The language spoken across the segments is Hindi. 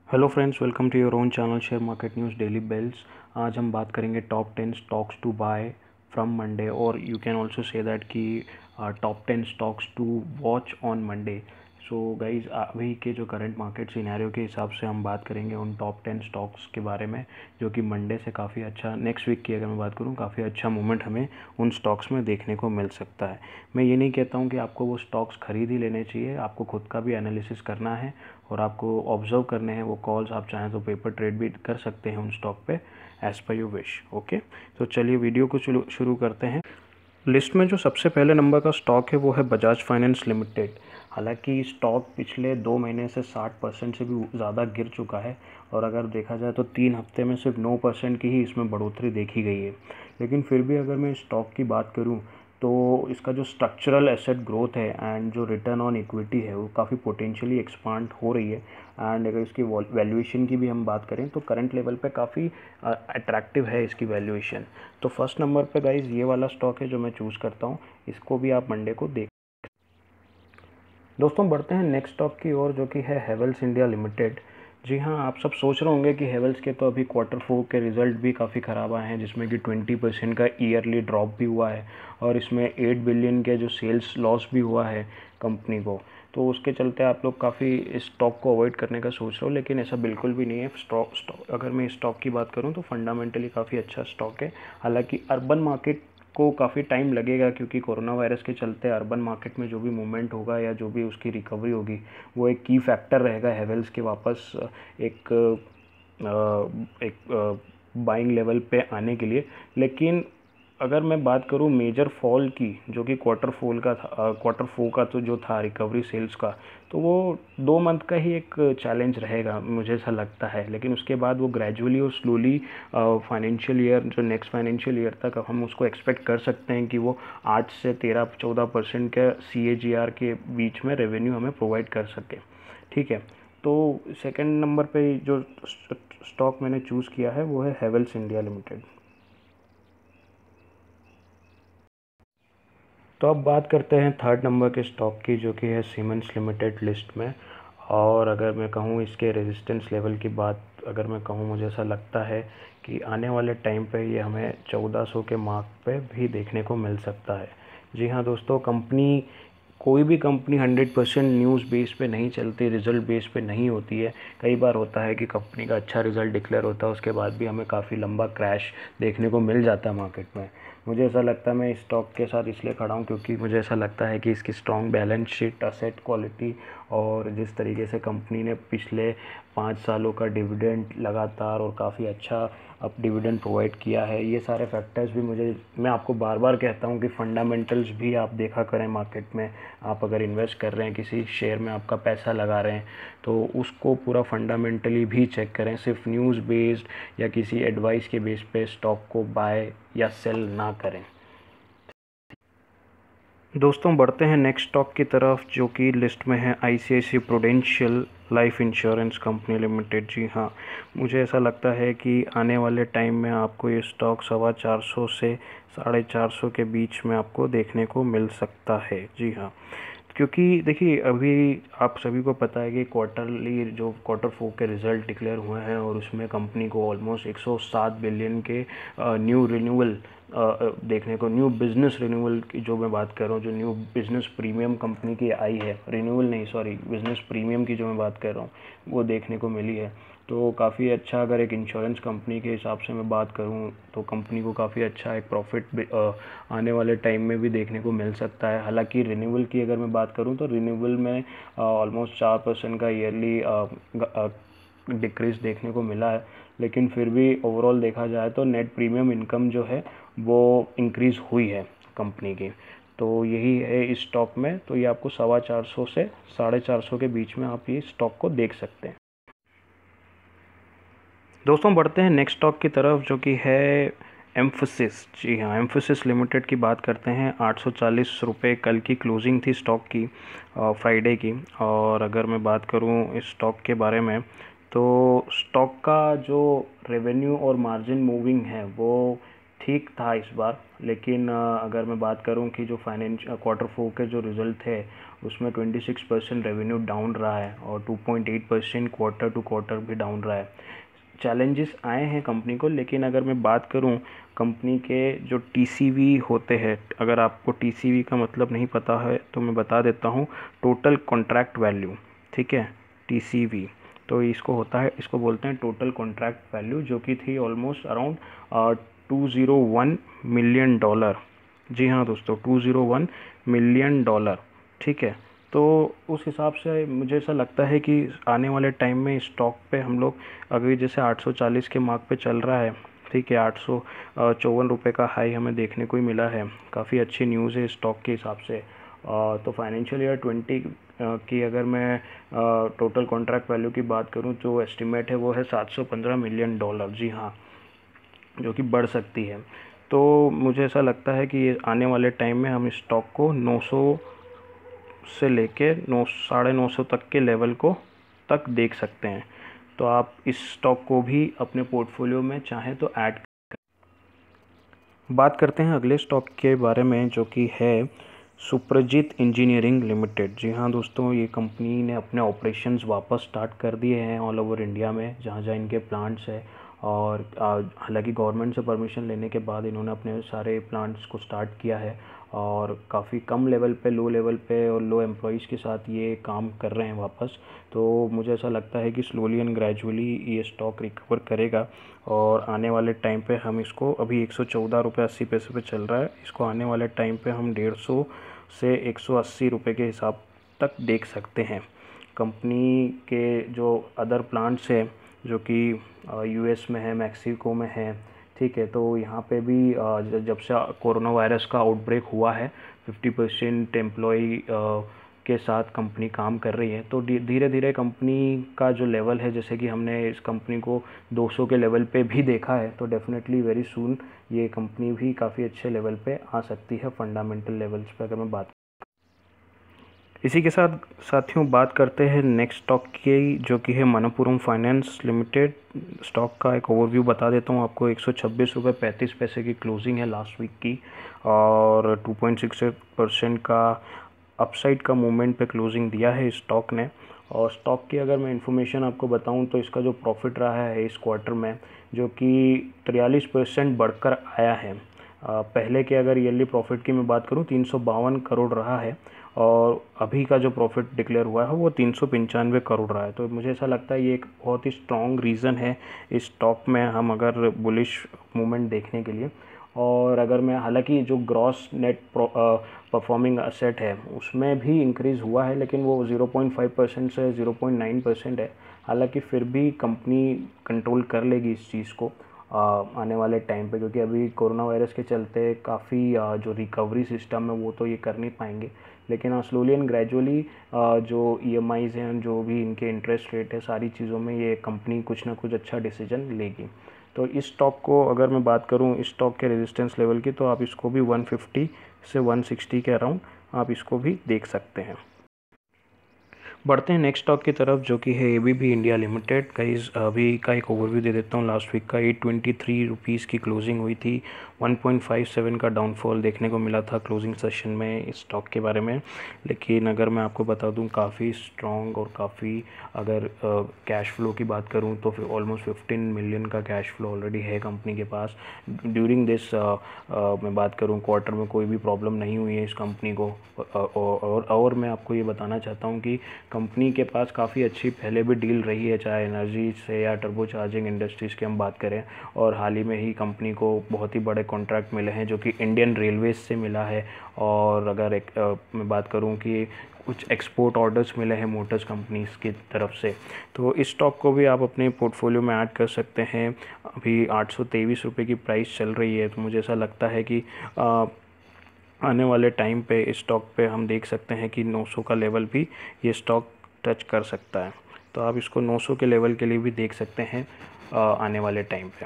Hello friends, welcome to your own channel share market news daily bells. आज हम बात करेंगे top 10 stocks to buy from Monday, और you can also say that कि top 10 stocks to watch on Monday. So guys, अभी के जो करंट मार्केट सिनेरियो के हिसाब से हम बात करेंगे उन टॉप 10 स्टॉक्स के बारे में, जो कि मंडे से काफ़ी अच्छा, नेक्स्ट वीक की अगर मैं बात करूँ, काफ़ी अच्छा मूवमेंट हमें उन स्टॉक्स में देखने को मिल सकता है। मैं ये नहीं कहता हूँ कि आपको वो स्टॉक्स खरीद ही लेने चाहिए, आपको खुद का भी एनालिसिस करना है और आपको ऑब्जर्व करने हैं वो कॉल्स। आप चाहें तो पेपर ट्रेड भी कर सकते हैं उन स्टॉक पे, as per you wish. Okay, तो चलिए वीडियो को शुरू करते हैं। लिस्ट में जो सबसे पहले नंबर का स्टॉक है वो है बजाज फाइनेंस लिमिटेड। हालांकि स्टॉक पिछले 2 महीने से 60% से भी ज़्यादा गिर चुका है, और अगर देखा जाए तो 3 हफ्ते में सिर्फ 9% की ही इसमें बढ़ोतरी देखी गई है। लेकिन फिर भी अगर मैं स्टॉक की बात करूं तो इसका जो स्ट्रक्चरल एसेट ग्रोथ है एंड जो रिटर्न ऑन इक्विटी है वो काफ़ी पोटेंशियली एक्सपांड हो रही है। एंड अगर इसकी वैल्यूएशन की भी हम बात करें तो करंट लेवल पे काफ़ी अट्रैक्टिव है इसकी वैल्यूएशन। तो फर्स्ट नंबर पे गाइज ये वाला स्टॉक है जो मैं चूज़ करता हूँ, इसको भी आप मंडे को देख। दोस्तों, बढ़ते हैं नेक्स्ट स्टॉक की ओर, जो कि है हेवल्स इंडिया लिमिटेड। जी हाँ, आप सब सोच रहे होंगे कि हेवल्स के तो अभी Q4 के रिज़ल्ट भी काफ़ी ख़राब आए हैं, जिसमें कि 20% का ईयरली ड्रॉप भी हुआ है, और इसमें 8 बिलियन के जो सेल्स लॉस भी हुआ है कंपनी को। तो उसके चलते आप लोग काफ़ी इस स्टॉक को अवॉइड करने का सोच रहे हो, लेकिन ऐसा बिल्कुल भी नहीं है। स्टॉक अगर मैं स्टॉक की बात करूँ तो फंडामेंटली काफ़ी अच्छा स्टॉक है। हालांकि अर्बन मार्केट को काफ़ी टाइम लगेगा, क्योंकि कोरोना वायरस के चलते अर्बन मार्केट में जो भी मूवमेंट होगा या जो भी उसकी रिकवरी होगी वो एक की फैक्टर रहेगा हेवल्स के वापस एक एक बाइंग लेवल पे आने के लिए। लेकिन अगर मैं बात करूँ मेजर फॉल की, जो कि Q4 का तो जो था रिकवरी सेल्स का, तो वो 2 मंथ का ही एक चैलेंज रहेगा मुझे ऐसा लगता है। लेकिन उसके बाद वो ग्रेजुअली और स्लोली फाइनेंशियल ईयर, जो नेक्स्ट फाइनेंशियल ईयर तक हम उसको एक्सपेक्ट कर सकते हैं कि वो 8 से 13-14% के CAGR के बीच में रेवेन्यू हमें प्रोवाइड कर सके। ठीक है, तो सेकंड नंबर पे जो स्टॉक मैंने चूज़ किया है वो है हेवल्स इंडिया लिमिटेड। तो अब बात करते हैं थर्ड नंबर के स्टॉक की, जो कि है सीमेंस लिमिटेड लिस्ट में। और अगर मैं कहूँ इसके रेजिस्टेंस लेवल की बात, अगर मैं कहूँ, मुझे ऐसा लगता है कि आने वाले टाइम पे ये हमें 1400 के मार्क पे भी देखने को मिल सकता है। जी हाँ दोस्तों, कोई भी कंपनी 100% न्यूज़ बेस पे नहीं चलती, रिज़ल्ट बेस पे नहीं होती है। कई बार होता है कि कंपनी का अच्छा रिज़ल्ट डिक्लेयर होता है, उसके बाद भी हमें काफ़ी लंबा क्रैश देखने को मिल जाता है मार्केट में। मुझे ऐसा लगता है, मैं इस स्टॉक के साथ इसलिए खड़ा हूँ क्योंकि मुझे ऐसा लगता है कि इसकी strong balance sheet, asset quality, और जिस तरीके से कंपनी ने पिछले 5 सालों का डिविडेंड लगातार और काफ़ी अच्छा अब डिविडेंड प्रोवाइड किया है, ये सारे फैक्टर्स भी मैं आपको बार बार कहता हूँ कि फंडामेंटल्स भी आप देखा करें मार्केट में। आप अगर इन्वेस्ट कर रहे हैं, किसी शेयर में आपका पैसा लगा रहे हैं, तो उसको पूरा फंडामेंटली भी चेक करें। सिर्फ न्यूज़ बेस्ड या किसी एडवाइस के बेस पे स्टॉक को बाय या सेल ना करें। दोस्तों, बढ़ते हैं नेक्स्ट स्टॉक की तरफ, जो कि लिस्ट में है ICICI Prudential Life Insurance Company Limited. जी हाँ, मुझे ऐसा लगता है कि आने वाले टाइम में आपको ये स्टॉक 425 से 450 के बीच में आपको देखने को मिल सकता है। जी हाँ, क्योंकि देखिए, अभी आप सभी को पता है कि Q4 के रिज़ल्ट डिक्लेयर हुए हैं, और उसमें कंपनी को ऑलमोस्ट 107 बिलियन के न्यू रिन्यूअल देखने को, न्यू बिज़नेस रिन्यूअल की जो मैं बात कर रहा हूँ, जो न्यू बिज़नेस प्रीमियम कंपनी की आई है, रिन्यूअल नहीं, सॉरी, बिज़नेस प्रीमियम की जो मैं बात कर रहा हूँ, वो देखने को मिली है। तो काफ़ी अच्छा, अगर एक इंश्योरेंस कंपनी के हिसाब से मैं बात करूं तो कंपनी को काफ़ी अच्छा एक प्रॉफिट आने वाले टाइम में भी देखने को मिल सकता है। हालांकि रिन्यूअल की अगर मैं बात करूं तो रिन्यूअल में ऑलमोस्ट 4% का ईयरली डिक्रीज़ देखने को मिला है। लेकिन फिर भी ओवरऑल देखा जाए तो नेट प्रीमियम इनकम जो है वो इंक्रीज़ हुई है कंपनी की। तो यही है इस स्टॉक में। तो ये आपको 425 से 450 के बीच में आप ये स्टॉक को देख सकते हैं। दोस्तों, बढ़ते हैं नेक्स्ट स्टॉक की तरफ, जो कि है एम्फोसिस। जी हाँ, एम्फोसिस लिमिटेड की बात करते हैं। 840 रुपये कल की क्लोजिंग थी स्टॉक की, फ्राइडे की। और अगर मैं बात करूं इस स्टॉक के बारे में, तो स्टॉक का जो रेवेन्यू और मार्जिन मूविंग है वो ठीक था इस बार। लेकिन अगर मैं बात करूं कि जो Q4 के जो रिज़ल्ट थे उसमें 26% रेवेन्यू डाउन रहा है और 2.8% क्वार्टर टू क्वार्टर भी डाउन रहा है। चैलेंजेस आए हैं कंपनी को, लेकिन अगर मैं बात करूं कंपनी के जो टीसीवी होते हैं, अगर आपको टीसीवी का मतलब नहीं पता है तो मैं बता देता हूं, टोटल कॉन्ट्रैक्ट वैल्यू, ठीक है, टीसीवी। तो इसको होता है, इसको बोलते हैं टोटल कॉन्ट्रैक्ट वैल्यू, जो कि थी ऑलमोस्ट अराउंड $201 मिलियन। जी हाँ दोस्तों, $201 मिलियन, ठीक है। तो उस हिसाब से मुझे ऐसा लगता है कि आने वाले टाइम में स्टॉक पे हम लोग, अगर जैसे 840 के मार्क पे चल रहा है, ठीक है, 854 रुपये का हाई हमें देखने को ही मिला है, काफ़ी अच्छी न्यूज़ है स्टॉक के हिसाब से। तो फाइनेंशियल ईयर 20 की अगर मैं टोटल कॉन्ट्रैक्ट वैल्यू की बात करूं तो एस्टिमेट है वो है $715 मिलियन, जी हाँ, जो कि बढ़ सकती है। तो मुझे ऐसा लगता है कि ये आने वाले टाइम में हम स्टॉक को 900 से लेके 900-950 तक के लेवल को तक देख सकते हैं। तो आप इस स्टॉक को भी अपने पोर्टफोलियो में चाहें तो ऐड। बात करते हैं अगले स्टॉक के बारे में, जो कि है सुप्रजीत इंजीनियरिंग लिमिटेड। जी हाँ दोस्तों, ये कंपनी ने अपने ऑपरेशंस वापस स्टार्ट कर दिए हैं ऑल ओवर इंडिया में, जहाँ जहाँ इनके प्लांट्स है। और हालांकि गवर्नमेंट से परमिशन लेने के बाद इन्होंने अपने सारे प्लांट्स को स्टार्ट किया है और काफ़ी कम लेवल पे, लो लेवल पे और लो एम्प्लॉयज़ के साथ ये काम कर रहे हैं वापस। तो मुझे ऐसा लगता है कि स्लोली एंड ग्रेजुअली ये स्टॉक रिकवर करेगा और आने वाले टाइम पे हम इसको, अभी 114 रुपये 80 पैसे पे चल रहा है, इसको आने वाले टाइम पे हम 150 से 180 रुपये के हिसाब तक देख सकते हैं। कंपनी के जो अदर प्लांट्स है, जो कि यूएस में है, मैक्सिको में है, ठीक है, तो यहाँ पे भी जब से कोरोना वायरस का आउटब्रेक हुआ है, 50% एम्प्लॉई के साथ कंपनी काम कर रही है। तो धीरे धीरे कंपनी का जो लेवल है, जैसे कि हमने इस कंपनी को 200 के लेवल पे भी देखा है, तो डेफिनेटली वेरी सून ये कंपनी भी काफ़ी अच्छे लेवल पे आ सकती है फंडामेंटल लेवल्स पे, अगर मैं बात। इसी के साथ साथियों बात करते हैं नेक्स्ट स्टॉक की, जो कि है मनप्पुरम फाइनेंस लिमिटेड। स्टॉक का एक ओवरव्यू बता देता हूँ आपको। 126 रुपये 35 पैसे की क्लोजिंग है लास्ट वीक की और 2.68% का अपसाइड का मूवमेंट पे क्लोजिंग दिया है स्टॉक ने। और स्टॉक की अगर मैं इन्फॉर्मेशन आपको बताऊं तो इसका जो प्रॉफिट रहा है इस क्वार्टर में, जो कि 43% बढ़कर आया है। पहले के अगर ईयरली प्रॉफिट की मैं बात करूं 352 करोड़ रहा है और अभी का जो प्रॉफिट डिक्लेयर हुआ है वो 395 करोड़ रहा है। तो मुझे ऐसा लगता है ये एक बहुत ही स्ट्रॉन्ग रीज़न है इस स्टॉक में हम अगर बुलिश मूवमेंट देखने के लिए। और अगर मैं, हालांकि जो ग्रॉस नेट परफॉर्मिंग असेट है उसमें भी इंक्रीज़ हुआ है, लेकिन वो 0.5% से 0.9% है। हालांकि फिर भी कंपनी कंट्रोल कर लेगी इस चीज़ को आने वाले टाइम पे, क्योंकि अभी कोरोना वायरस के चलते काफ़ी जो रिकवरी सिस्टम है वो तो ये कर नहीं पाएंगे, लेकिन हाँ स्लोली एंड ग्रेजुअली जो ईएमआईज़ हैं, जो भी इनके इंटरेस्ट रेट है, सारी चीज़ों में ये कंपनी कुछ ना कुछ अच्छा डिसीजन लेगी। तो इस स्टॉक को अगर मैं बात करूं इस स्टॉक के रेजिस्टेंस लेवल की, तो आप इसको भी 150 से 160 के अराउंड आप इसको भी देख सकते हैं। बढ़ते हैं नेक्स्ट स्टॉक की तरफ, जो कि है एबीबी इंडिया लिमिटेड। गाइस अभी का एक ओवरव्यू दे देता हूँ। लास्ट वीक का 823 रुपीज़ की क्लोजिंग हुई थी, 1.57 का डाउनफॉल देखने को मिला था क्लोजिंग सेशन में इस स्टॉक के बारे में। लेकिन अगर मैं आपको बता दूं काफ़ी स्ट्रॉन्ग और काफ़ी, अगर कैश फ्लो की बात करूं तो फिर ऑलमोस्ट 15 मिलियन का कैश फ्लो ऑलरेडी है कंपनी के पास। ड्यूरिंग दिस मैं बात करूं क्वार्टर में कोई भी प्रॉब्लम नहीं हुई है इस कंपनी को। और मैं आपको ये बताना चाहता हूँ कि कंपनी के पास काफ़ी अच्छी पहले भी डील रही है, चाहे एनर्जी से या टर्बो चार्जिंग इंडस्ट्रीज़ की हम बात करें। और हाल ही में ही कंपनी को बहुत ही बड़े कॉन्ट्रैक्ट मिले हैं, जो कि इंडियन रेलवेज से मिला है। और अगर मैं बात करूं कि कुछ एक्सपोर्ट ऑर्डर्स मिले हैं मोटर्स कंपनीज़ की तरफ से। तो इस स्टॉक को भी आप अपने पोर्टफोलियो में ऐड कर सकते हैं। अभी 823 रुपये की प्राइस चल रही है, तो मुझे ऐसा लगता है कि आने वाले टाइम पे इस स्टॉक पे हम देख सकते हैं कि 900 का लेवल भी ये स्टॉक टच कर सकता है। तो आप इसको 900 के लेवल के लिए भी देख सकते हैं आने वाले टाइम पे।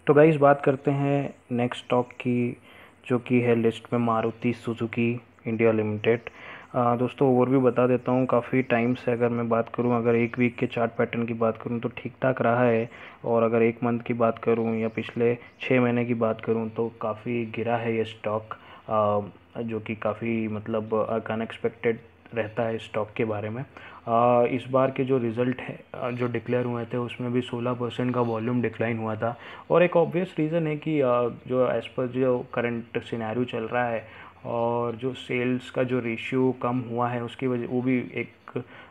तो गाइस बात करते हैं नेक्स्ट स्टॉक की, जो कि है लिस्ट में मारुति सुजुकी इंडिया लिमिटेड। दोस्तों ओवरव्यू बता देता हूँ। काफ़ी टाइम से अगर मैं बात करूँ, अगर एक वीक के चार्ट पैटर्न की बात करूँ तो ठीक ठाक रहा है, और अगर एक मंथ की बात करूँ या पिछले 6 महीने की बात करूँ तो काफ़ी गिरा है ये स्टॉक। जो कि काफ़ी मतलब अनएक्सपेक्टेड रहता है स्टॉक के बारे में। इस बार के जो रिज़ल्ट है जो डिक्लेयर हुए थे उसमें भी 16% का वॉल्यूम डिक्लाइन हुआ था। और एक ऑब्वियस रीज़न है कि जो एज़ पर जो करंट सिनेरियो चल रहा है और जो सेल्स का जो रेशियो कम हुआ है उसकी वजह वो भी एक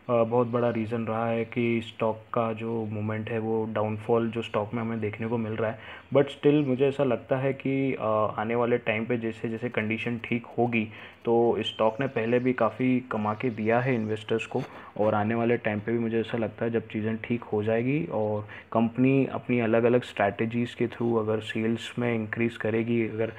बहुत बड़ा रीज़न रहा है कि स्टॉक का जो मूवमेंट है वो डाउनफॉल जो स्टॉक में हमें देखने को मिल रहा है। बट स्टिल मुझे ऐसा लगता है कि आने वाले टाइम पे जैसे जैसे कंडीशन ठीक होगी तो स्टॉक ने पहले भी काफ़ी कमा के दिया है इन्वेस्टर्स को, और आने वाले टाइम पे भी मुझे ऐसा लगता है जब चीज़ें ठीक हो जाएगी और कंपनी अपनी अलग अलग स्ट्रैटेजीज़ के थ्रू अगर सेल्स में इंक्रीज़ करेगी, अगर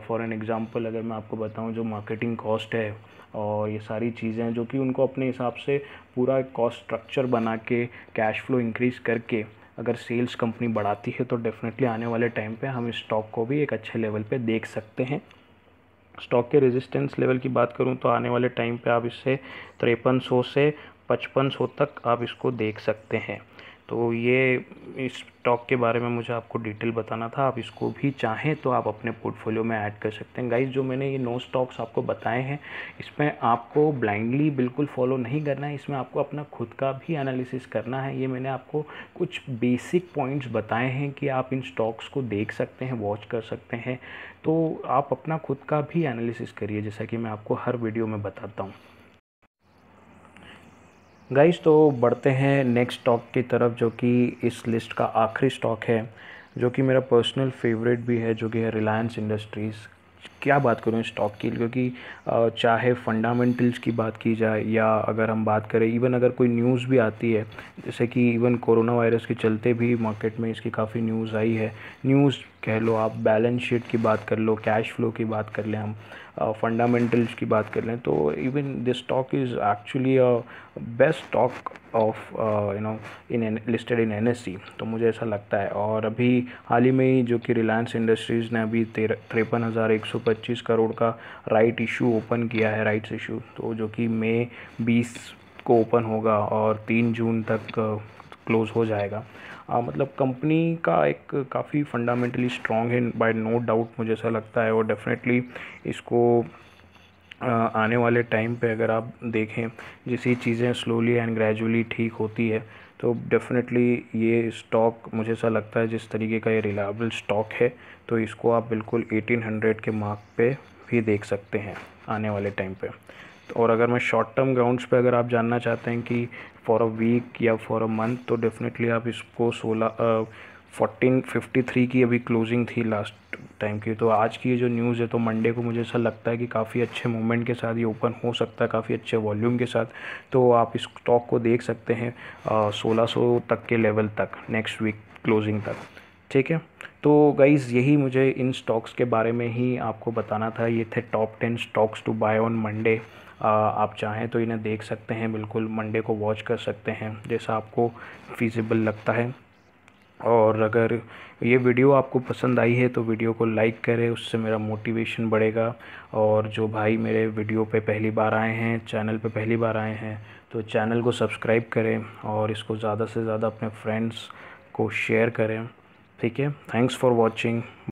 फॉर एन एग्ज़ाम्पल अगर मैं आपको बताऊं जो मार्केटिंग कॉस्ट है और ये सारी चीज़ें जो कि उनको अपने हिसाब से पूरा कॉस्ट स्ट्रक्चर बना के कैश फ्लो इंक्रीज़ करके अगर सेल्स कंपनी बढ़ाती है तो डेफिनेटली आने वाले टाइम पे हम इस स्टॉक को भी एक अच्छे लेवल पे देख सकते हैं। स्टॉक के रेजिस्टेंस लेवल की बात करूं तो आने वाले टाइम पे आप इससे 5300 से 5500 तक आप इसको देख सकते हैं। तो ये इस स्टॉक के बारे में मुझे आपको डिटेल बताना था। आप इसको भी चाहें तो आप अपने पोर्टफोलियो में ऐड कर सकते हैं। गाइस, जो मैंने ये 9 स्टॉक्स आपको बताए हैं इसमें आपको ब्लाइंडली बिल्कुल फॉलो नहीं करना है, इसमें आपको अपना खुद का भी एनालिसिस करना है। ये मैंने आपको कुछ बेसिक पॉइंट्स बताए हैं कि आप इन स्टॉक्स को देख सकते हैं, वॉच कर सकते हैं, तो आप अपना खुद का भी एनालिसिस करिए जैसा कि मैं आपको हर वीडियो में बताता हूँ। गाइस, तो बढ़ते हैं नेक्स्ट स्टॉक की तरफ जो कि इस लिस्ट का आखिरी स्टॉक है, जो कि मेरा पर्सनल फेवरेट भी है, जो कि है रिलायंस इंडस्ट्रीज़। क्या बात करूँ इस स्टॉक की, क्योंकि चाहे फंडामेंटल्स की बात की जाए या अगर हम बात करें इवन अगर कोई न्यूज़ भी आती है, जैसे कि इवन कोरोना वायरस के चलते भी मार्केट में इसकी काफ़ी न्यूज़ आई है। न्यूज़ कह लो, आप बैलेंस शीट की बात कर लो, कैश फ्लो की बात कर लें, हम फंडामेंटल्स की बात कर लें, तो even this stock is actually a best stock of in listed in NSE, तो मुझे ऐसा लगता है। और अभी हाल ही में ही जो कि रिलायंस इंडस्ट्रीज़ ने अभी 53,125 करोड़ का राइट इशू ओपन किया है, राइट्स इशू, तो जो कि मई 20 को ओपन होगा और 3 जून तक क्लोज़ हो जाएगा। मतलब कंपनी का एक काफ़ी फंडामेंटली स्ट्रॉन्ग है बाय नो डाउट, मुझे ऐसा लगता है। और डेफिनेटली इसको आने वाले टाइम पे अगर आप देखें जैसी चीज़ें स्लोली एंड ग्रेजुअली ठीक होती है तो डेफिनेटली ये स्टॉक मुझे ऐसा लगता है जिस तरीके का ये रिलायबल स्टॉक है तो इसको आप बिल्कुल 1800 के मार्क पे भी देख सकते हैं आने वाले टाइम पे। और अगर मैं शॉर्ट टर्म ग्राउंड्स पे अगर आप जानना चाहते हैं कि फॉर अ वीक या फॉर अ मंथ, तो डेफिनेटली आप इसको 1453 की अभी क्लोजिंग थी लास्ट टाइम की। तो आज की ये जो न्यूज़ है तो मंडे को मुझे ऐसा लगता है कि काफ़ी अच्छे मूवमेंट के साथ ये ओपन हो सकता है, काफ़ी अच्छे वॉल्यूम के साथ। तो आप इस स्टॉक को देख सकते हैं 1600 तक के लेवल तक नेक्स्ट वीक क्लोजिंग तक। ठीक है, तो गाइज़ यही मुझे इन स्टॉक्स के बारे में ही आपको बताना था। ये थे top 10 stocks to buy on Monday. आप चाहें तो इन्हें देख सकते हैं, बिल्कुल मंडे को वॉच कर सकते हैं जैसा आपको फिजिबल लगता है। और अगर ये वीडियो आपको पसंद आई है तो वीडियो को लाइक करें, उससे मेरा मोटिवेशन बढ़ेगा। और जो भाई मेरे वीडियो पे पहली बार आए हैं, चैनल पे पहली बार आए हैं, तो चैनल को सब्सक्राइब करें और इसको ज़्यादा से ज़्यादा अपने फ्रेंड्स को शेयर करें। ठीक है, थैंक्स फॉर वॉचिंग।